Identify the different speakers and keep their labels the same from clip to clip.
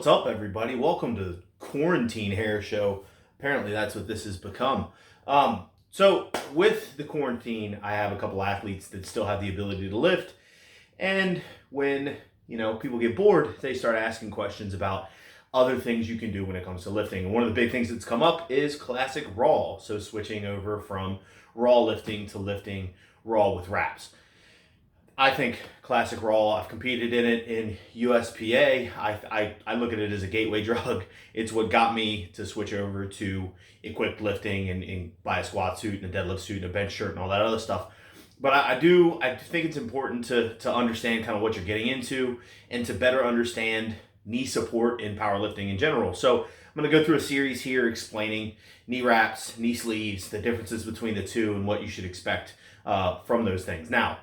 Speaker 1: What's up, everybody? Welcome to the Quarantine Hair Show. Apparently, that's what this has become. So, with the quarantine, I have a couple athletes that still have the ability to lift. And when, people get bored, they start asking questions about other things you can do when it comes to lifting. And one of the big things that's come up is classic raw. So, switching over from raw lifting to lifting raw with wraps. I think classic raw, I've competed in it in USPA. I look at it as a gateway drug. It's what got me to switch over to equipped lifting and buy a squat suit and a deadlift suit and a bench shirt and all that other stuff. But I think it's important to understand kind of what you're getting into and to better understand knee support in powerlifting in general. So I'm going to go through a series here explaining knee wraps, knee sleeves, the differences between the two and what you should expect from those things. Now,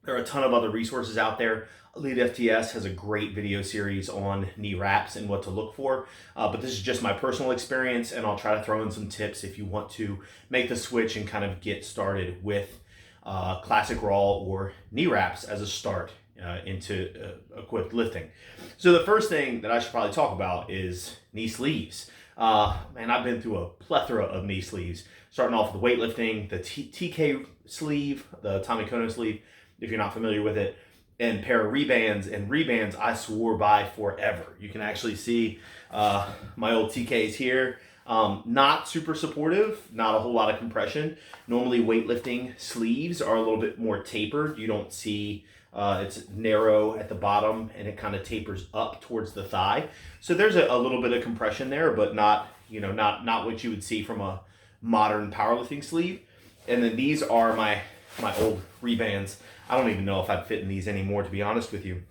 Speaker 1: there are a ton of other resources out there. Elite FTS has a great video series on knee wraps and what to look for. But this is just my personal experience, and I'll try to throw in some tips if you want to make the switch and kind of get started with classic raw or knee wraps as a start into equipped lifting. So the first thing that I should probably talk about is knee sleeves. I've been through a plethora of knee sleeves, starting off with weightlifting, the TK sleeve, the Tommy Kono sleeve, if you're not familiar with it, and pair of rebands. And rebands I swore by forever. You can actually see my old TKs here. Not super supportive, not a whole lot of compression. Normally weightlifting sleeves are a little bit more tapered. You don't see it's narrow at the bottom and it kind of tapers up towards the thigh. So there's a little bit of compression there, but not what you would see from a modern powerlifting sleeve. And then these are my old rebands. I don't even know if I'd fit in these anymore, to be honest with you.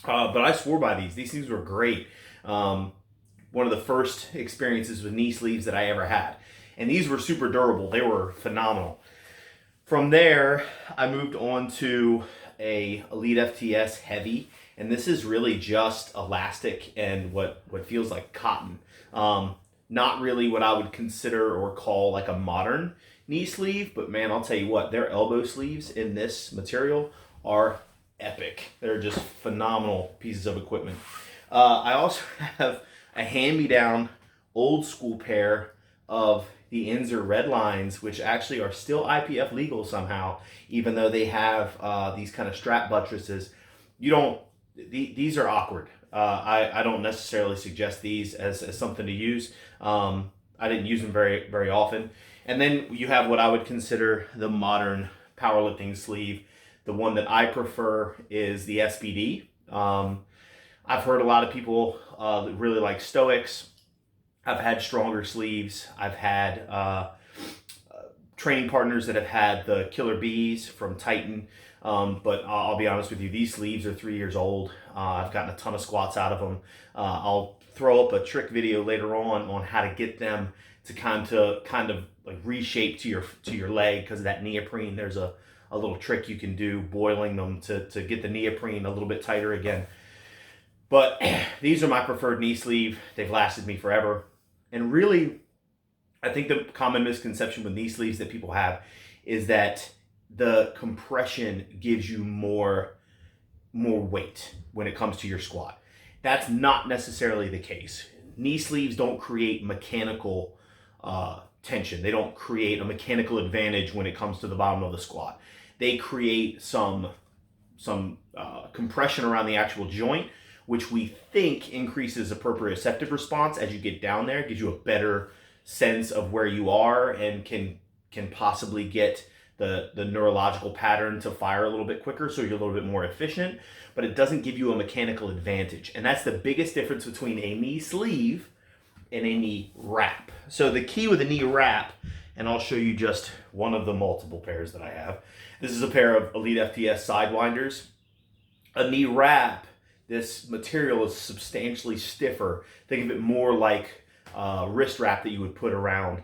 Speaker 1: But I swore by these. These things were great. One of the first experiences with knee sleeves that I ever had. And these were super durable. They were phenomenal. From there, I moved on to a Elite FTS Heavy. And this is really just elastic and what feels like cotton. Not really what I would consider or call like a modern knee sleeve, but man, I'll tell you what, their elbow sleeves in this material are epic. They're just phenomenal pieces of equipment. I also have a hand-me-down old school pair of the Inzer Red Lines, which actually are still IPF legal somehow, even though they have these kind of strap buttresses. These are awkward. I don't necessarily suggest these as something to use. I didn't use them very, very often. And then you have what I would consider the modern powerlifting sleeve. The one that I prefer is the SBD. I've heard a lot of people really like Stoics. I've had stronger sleeves. I've had training partners that have had the Killer Bees from Titan. But I'll be honest with you, these sleeves are 3 years old. I've gotten a ton of squats out of them. I'll throw up a trick video later on how to get them to kind of like reshape to your leg because of that neoprene. There's a little trick you can do boiling them to get the neoprene a little bit tighter again. But these are my preferred knee sleeve. They've lasted me forever. And really, I think the common misconception with knee sleeves that people have is that the compression gives you more weight when it comes to your squat. That's not necessarily the case. Knee sleeves don't create mechanical tension. They don't create a mechanical advantage when it comes to the bottom of the squat. They create some compression around the actual joint, which we think increases a proprioceptive response as you get down there. It gives you a better sense of where you are and can possibly get the neurological pattern to fire a little bit quicker, so you're a little bit more efficient, but it doesn't give you a mechanical advantage. And that's the biggest difference between a knee sleeve and a knee wrap. So the key with a knee wrap, and I'll show you just one of the multiple pairs that I have. This is a pair of Elite FTS Sidewinders. A knee wrap, this material is substantially stiffer. Think of it more like a wrist wrap that you would put around.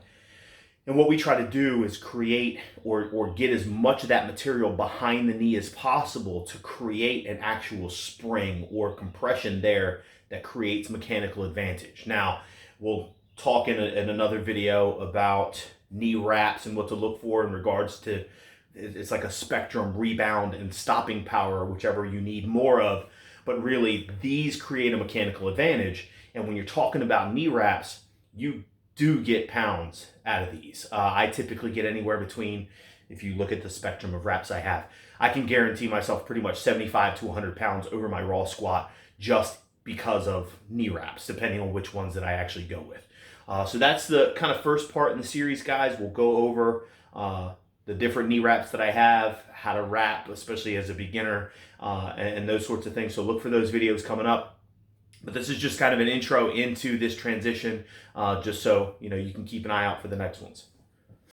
Speaker 1: And what we try to do is create or get as much of that material behind the knee as possible to create an actual spring or compression there that creates mechanical advantage. Now, we'll talk in another video about knee wraps and what to look for in regards to, it's like a spectrum, rebound and stopping power, whichever you need more of. but really these create a mechanical advantage. And when you're talking about knee wraps, you do get pounds out of these. I typically get anywhere between, if you look at the spectrum of reps I have, I can guarantee myself pretty much 75 to 100 pounds over my raw squat just because of knee wraps, depending on which ones that I actually go with. So that's the kind of first part in the series, guys. We'll go over the different knee wraps that I have, how to wrap, especially as a beginner, and those sorts of things. So look for those videos coming up. But this is just kind of an intro into this transition, just so you can keep an eye out for the next ones.